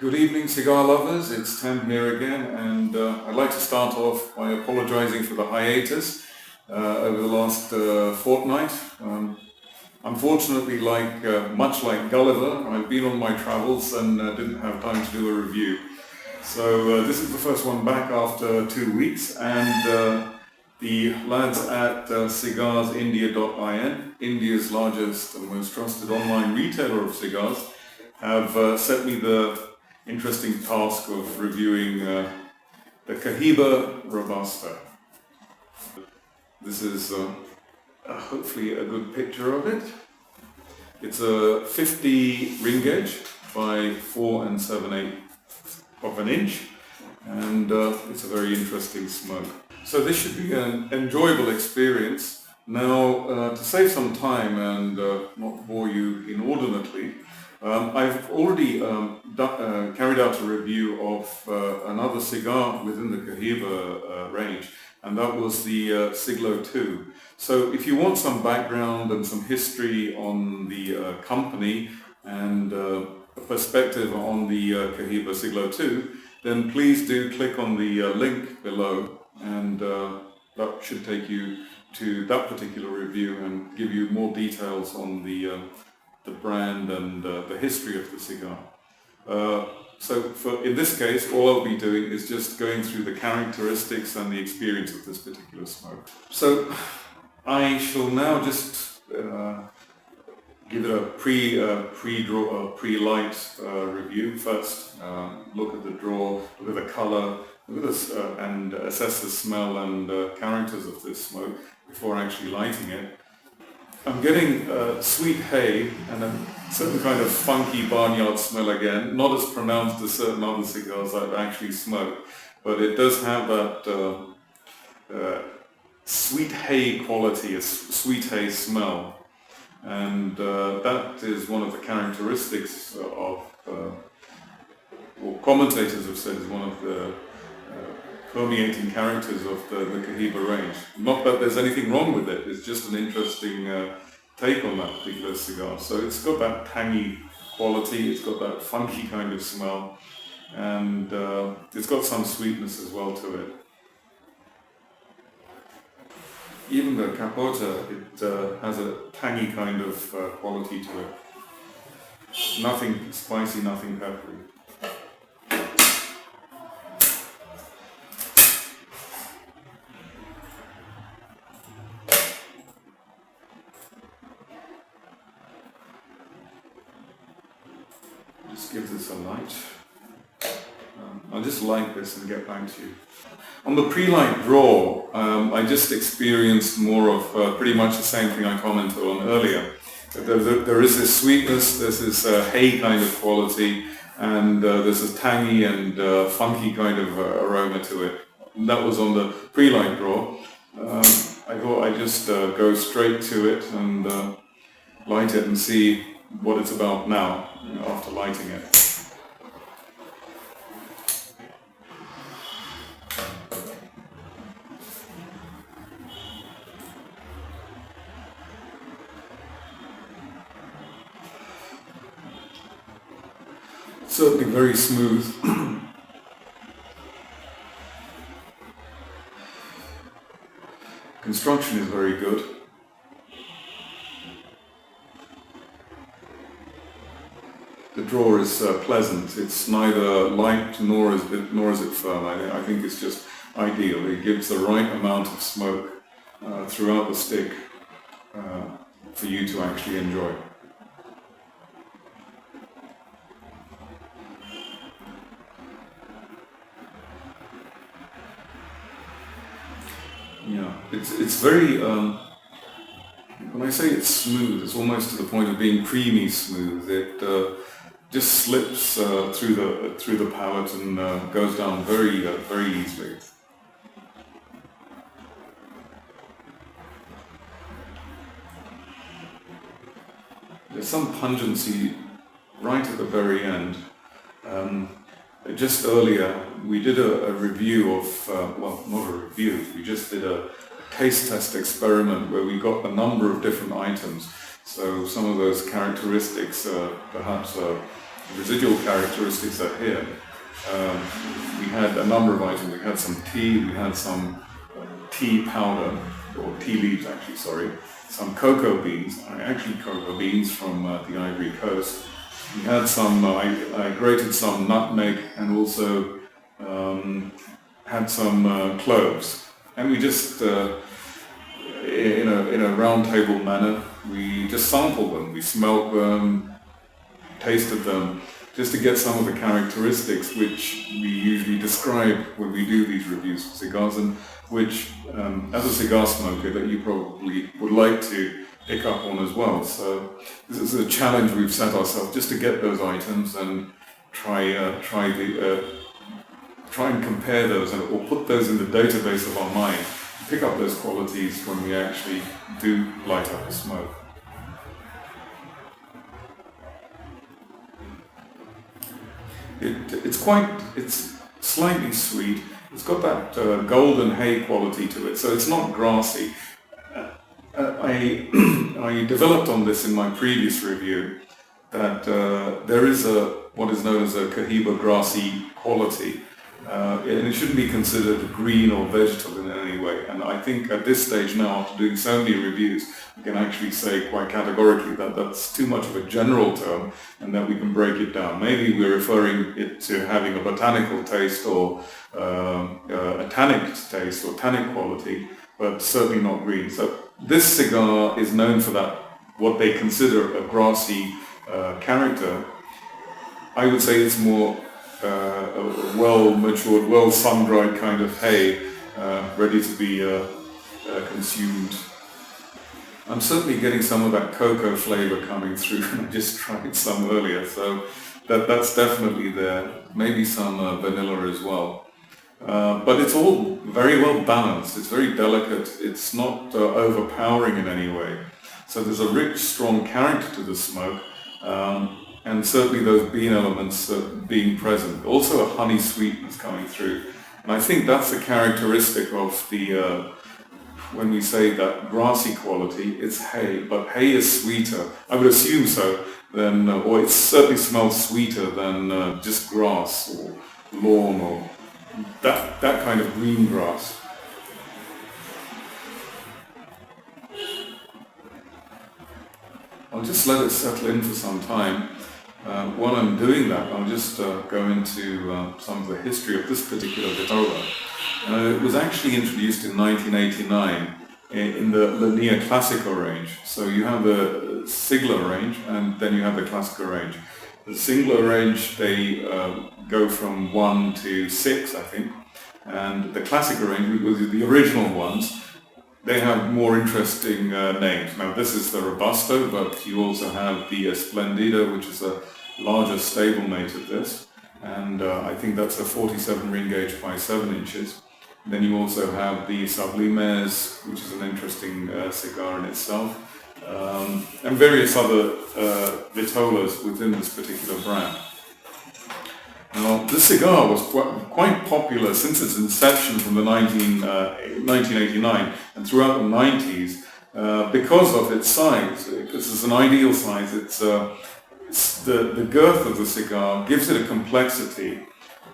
Good evening, cigar lovers. It's Tam here again, and I'd like to start off by apologizing for the hiatus over the last fortnight. Unfortunately, much like Gulliver, I've been on my travels and didn't have time to do a review. So this is the first one back after 2 weeks, and the lads at Cigarsindia.in, India's largest and most trusted online retailer of cigars, have set me the interesting task of reviewing the Cohiba Robusto. This is hopefully a good picture of it. It's a 50 ring gauge by 4 7/8 of an inch, and it's a very interesting smoke. So this should be an enjoyable experience. Now, to save some time and not bore you inordinately, I've already carried out a review of another cigar within the Cohiba range, and that was the Siglo 2. So if you want some background and some history on the company and a perspective on the Cohiba Siglo 2, then please do click on the link below, and that should take you to that particular review and give you more details on the brand and the history of the cigar. So in this case, all I'll be doing is just going through the characteristics and the experience of this particular smoke. So I shall now just give it a pre-light review. First, look at the draw, look at the color, look at this, and assess the smell and characters of this smoke before actually lighting it. I'm getting sweet hay and a certain kind of funky barnyard smell again, not as pronounced as certain other cigars I've actually smoked, but it does have that sweet hay quality, a sweet hay smell, and that is one of the characteristics of, or commentators have said is one of the permeating characters of the Cohiba range. Not that there's anything wrong with it, it's just an interesting take on that particular cigar. So it's got that tangy quality, it's got that funky kind of smell, and it's got some sweetness as well to it. Even the capota, it has a tangy kind of quality to it. Nothing spicy, nothing peppery. Just give this a light. I'll just light this and get back to you. On the pre-light draw, I just experienced more of pretty much the same thing I commented on earlier. There is this sweetness, there's this hay kind of quality, and there's this tangy and funky kind of aroma to it. And that was on the pre-light draw. I thought I'd just go straight to it and light it and see what it's about now, after lighting it. Certainly very smooth. Construction is very good. The draw is pleasant. It's neither light nor is it firm. I think it's just ideal. It gives the right amount of smoke throughout the stick for you to actually enjoy. Yeah, it's very. When I say it's smooth, it's almost to the point of being creamy smooth. It just slips through the palate and goes down very easily. There's some pungency right at the very end. Just earlier, we did a review of, well, not a review, we just did a taste test experiment where we got a number of different items. So some of those characteristics perhaps residual characteristics are here. We had a number of items. We had some tea, we had some tea powder, or tea leaves actually, sorry, some cocoa beans, actually cocoa beans from the Ivory Coast. We had some, I grated some nutmeg and also had some cloves. And we just, in a round table manner, we just sampled them. We smelled them, tasted them, just to get some of the characteristics which we usually describe when we do these reviews for cigars, and which, as a cigar smoker, that you probably would like to pick up on as well. So this is a challenge we've set ourselves, just to get those items and try and compare those, or put those in the database of our mind, pick up those qualities when we actually do light up a smoke. It's slightly sweet. It's got that golden hay quality to it, so it's not grassy. I developed on this in my previous review that there is what is known as a Cohiba grassy quality, and it shouldn't be considered green or vegetal in any way. And I think at this stage now, after doing so many reviews, we can actually say quite categorically that that's too much of a general term, and that we can break it down. Maybe we're referring it to having a botanical taste, or a tannic taste or tannic quality, but certainly not green. So this cigar is known for that, what they consider a grassy character. I would say it's more a well-matured, well-sun-dried kind of hay, ready to be consumed. I'm certainly getting some of that cocoa flavor coming through, and I just tried some earlier, so that's definitely there. Maybe some vanilla as well. But it's all very well balanced. It's very delicate. It's not overpowering in any way. So there's a rich, strong character to the smoke, and certainly those bean elements being present. Also a honey sweetness coming through. And I think that's a characteristic of the, when we say that grassy quality, it's hay, but hay is sweeter. I would assume so, than, or it certainly smells sweeter than just grass or lawn or that kind of green grass. I'll just let it settle in for some time. While I'm doing that, I'll just go into some of the history of this particular vitola. It was actually introduced in 1989 in the Linea Classica range. So you have the Sigla range, and then you have the Classica range. The Sigla range, they go from 1 to 6, I think, and the Classica range, which was the original ones, they have more interesting names. Now this is the Rubusto, but you also have the Esplendido, which is a larger stablemate of this, and I think that's a 47 ring gauge by 7 inches. Then you also have the Sublimes, which is an interesting cigar in itself, and various other vitolas within this particular brand. Now, this cigar was quite popular since its inception from the 1989 and throughout the 90s because of its size. Because it's an ideal size. It's the girth of the cigar gives it a complexity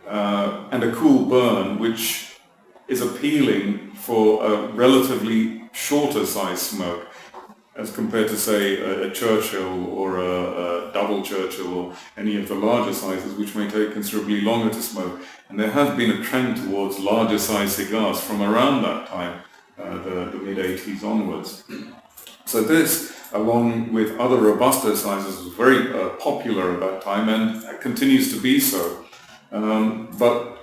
and a cool burn, which is appealing for a relatively shorter size smoke, as compared to, say, a Churchill or a double Churchill or any of the larger sizes, which may take considerably longer to smoke. And there has been a trend towards larger size cigars from around that time, the mid-80s onwards. So this, along with other Robusto sizes, was very popular at that time, and continues to be so. But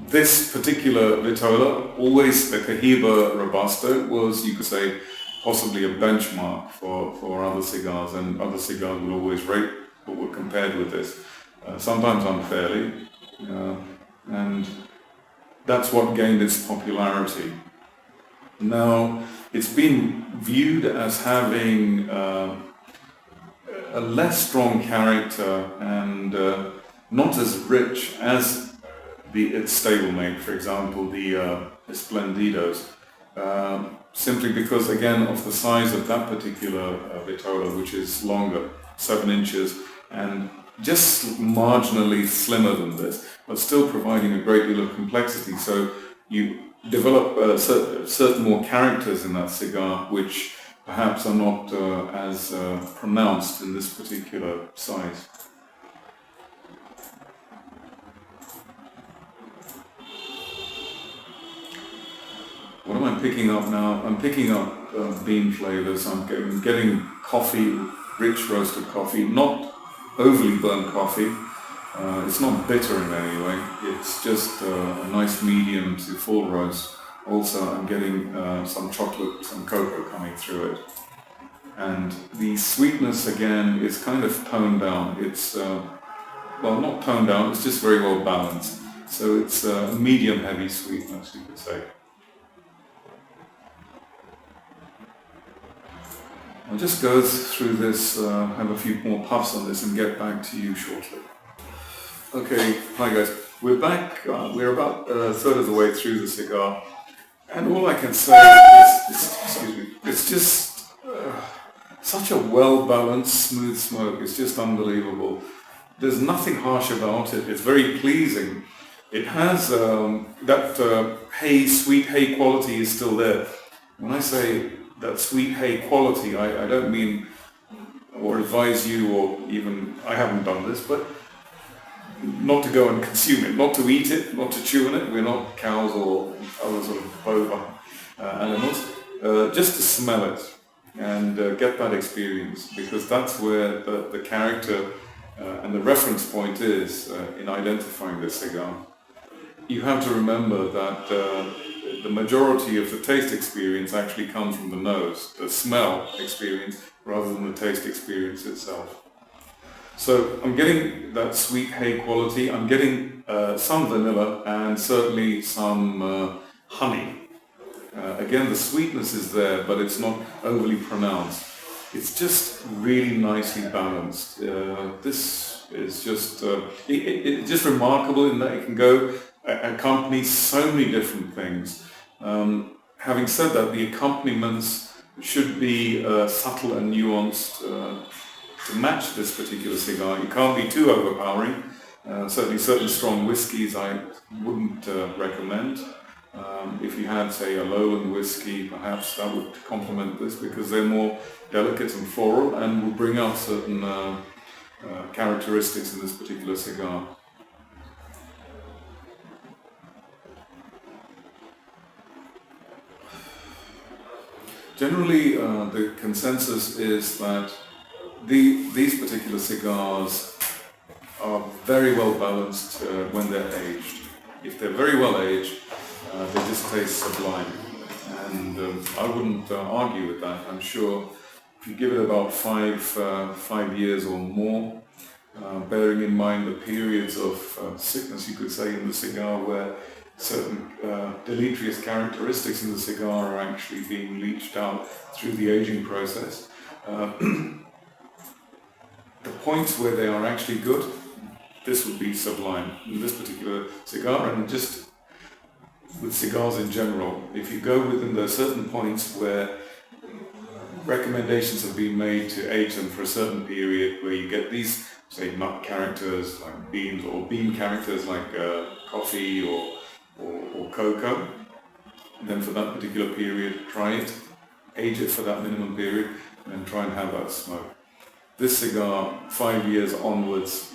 this particular vitola, always the Cohiba Robusto, was, you could say, possibly a benchmark for other cigars, and other cigars will always rate what were compared with this, sometimes unfairly, and that's what gained its popularity. Now, it's been viewed as having a less strong character and not as rich as its stablemate, for example, the Esplendidos. Simply because, again, of the size of that particular vitola, which is longer, 7 inches, and just marginally slimmer than this, but still providing a great deal of complexity. So you develop certain more characters in that cigar, which perhaps are not as pronounced in this particular size. What am I picking up now? I'm picking up bean flavors. I'm getting coffee, rich roasted coffee, not overly burnt coffee. It's not bitter in any way. It's just a nice medium to full roast. Also, I'm getting some chocolate, some cocoa coming through it. And the sweetness again is kind of toned down. It's, well, not toned down, it's just very well balanced. So it's a medium heavy sweetness, you could say. I'll just go through this, have a few more puffs on this and get back to you shortly. Okay, hi guys. We're back. We're about a third of the way through the cigar. And all I can say is, excuse me, it's just such a well-balanced, smooth smoke. It's just unbelievable. There's nothing harsh about it. It's very pleasing. It has that sweet hay quality is still there. When I say that sweet hay quality, I don't mean or advise you, or even, I haven't done this, but not to go and consume it, not to eat it, not to chew on it. We're not cows or other sort of bovine animals. Just to smell it and get that experience, because that's where the character and the reference point is in identifying this cigar. You have to remember that the majority of the taste experience actually comes from the nose, the smell experience, rather than the taste experience itself. So I'm getting that sweet hay quality, I'm getting some vanilla and certainly some honey. Again, the sweetness is there, but it's not overly pronounced. It's just really nicely balanced. This is just it's just remarkable in that it can go accompany so many different things. Having said that, the accompaniments should be subtle and nuanced to match this particular cigar. You can't be too overpowering. Certainly certain strong whiskies I wouldn't recommend. If you had, say, a lowland whiskey, perhaps that would complement this, because they're more delicate and floral and will bring out certain characteristics in this particular cigar. Generally, the consensus is that these particular cigars are very well balanced when they're aged. If they're very well aged, they just taste sublime, and I wouldn't argue with that. I'm sure if you give it about 5 years or more, bearing in mind the periods of sickness, you could say, in the cigar, where certain deleterious characteristics in the cigar are actually being leached out through the aging process. The points where they are actually good, this would be sublime in this particular cigar, and just with cigars in general. If you go within those certain points where recommendations have been made to age them for a certain period, where you get these, say, nut characters like beans, or bean characters like coffee or cocoa, then for that particular period, try it, age it for that minimum period, and then try and have that smoke. This cigar, 5 years onwards,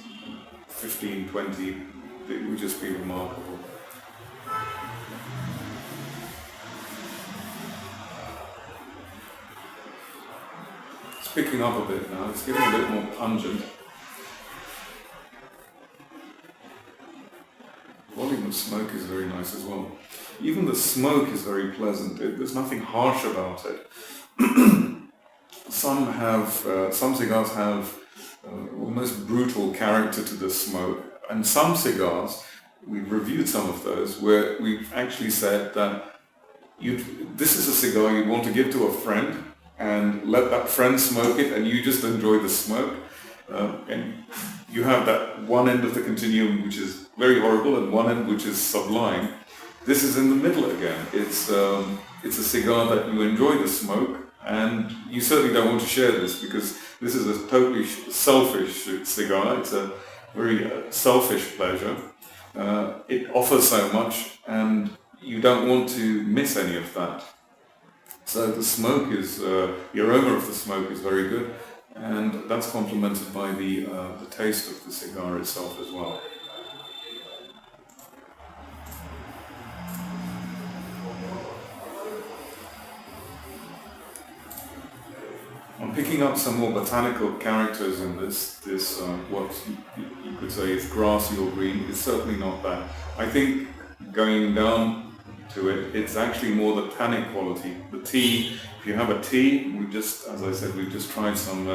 15, 20, it would just be remarkable. It's picking up a bit now, it's getting a bit more pungent. Volume of smoke is very nice as well. Even the smoke is very pleasant. There's nothing harsh about it. Some cigars have almost brutal character to the smoke, and some cigars, we've reviewed some of those, where we've actually said that this is a cigar you want to give to a friend and let that friend smoke it, and you just enjoy the smoke. And you have that one end of the continuum which is very horrible and one end which is sublime. This is in the middle again. It's a cigar that you enjoy the smoke, and you certainly don't want to share this, because This is a totally selfish cigar. It's a very selfish pleasure. It offers so much, and you don't want to miss any of that. So the smoke is, the aroma of the smoke is very good, and that's complemented by the taste of the cigar itself as well. I'm picking up some more botanical characters in this what you could say is grassy or green. It's certainly not that. I think going down to it, it's actually more the tannic quality. The tea, if you have a tea, as I said, we've just tried some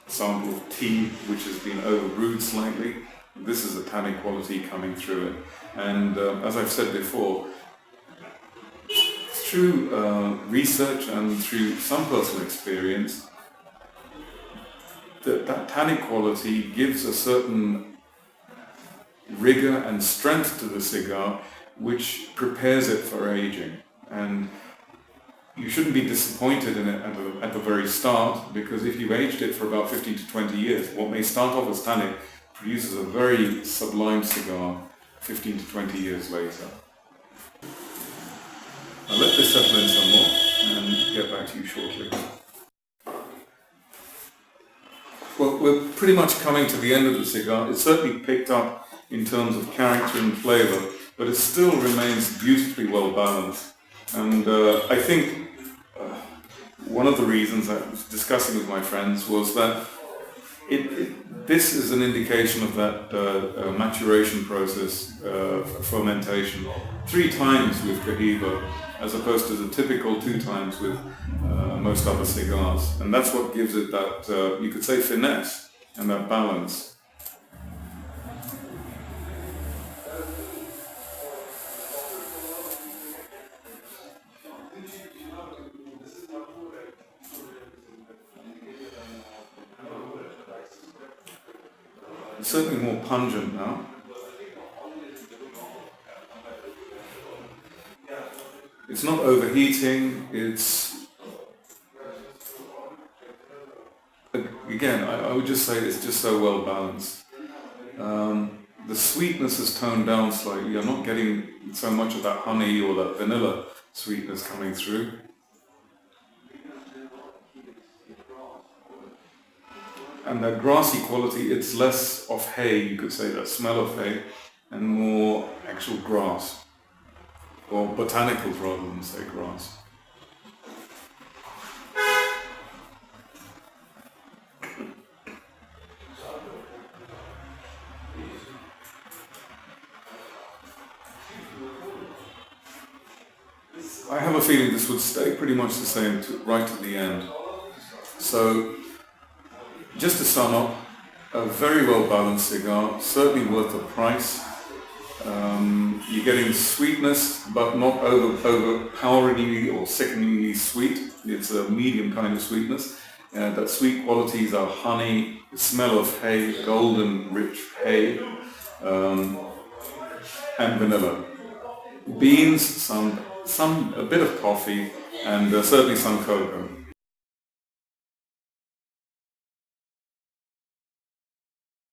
sample of tea which has been overbrewed slightly. This is the tannic quality coming through it. And as I've said before, through research and through some personal experience, that tannic quality gives a certain rigor and strength to the cigar which prepares it for aging. And you shouldn't be disappointed in it at the very start, because if you've aged it for about 15 to 20 years, what may start off as tannic produces a very sublime cigar 15 to 20 years later. I'll let this settle in some more and get back to you shortly. Well, we're pretty much coming to the end of the cigar. It's certainly picked up in terms of character and flavour, but it still remains beautifully well balanced. And I think one of the reasons I was discussing with my friends was that this is an indication of that maturation process, fermentation, 3 times with Cohiba, as opposed to the typical 2 times with most other cigars. And that's what gives it that, you could say, finesse and that balance. It's certainly more pungent now. It's not overheating, it's, again, I would just say it's just so well balanced. The sweetness is toned down slightly. You're not getting so much of that honey or that vanilla sweetness coming through. And that grassy quality, it's less of hay, you could say, that smell of hay, and more actual grass, or botanicals rather than say grass. I have a feeling this would stay pretty much the same right to the end. So, just to sum up, a very well balanced cigar, certainly worth the price. You're getting sweetness, but not overpoweringly or sickeningly sweet. It's a medium kind of sweetness. That sweet qualities are honey, the smell of hay, golden rich hay, and vanilla. Beans, a bit of coffee, and certainly some cocoa.